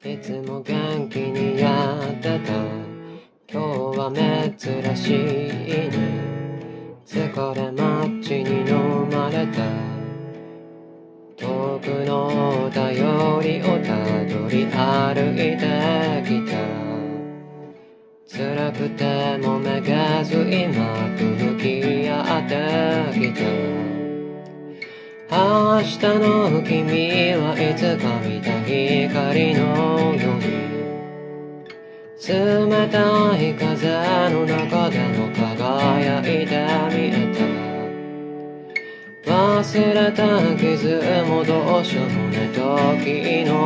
いつも元気にやってた。今日は珍しいね。疲れ街に飲まれた。遠くの便りをたどり歩いてきた。辛くてもめげず今と向き合ってきた。明日の君はいつか見た光のように冷たい風の中でも輝いて見えた。忘れた傷もどうしようもない時の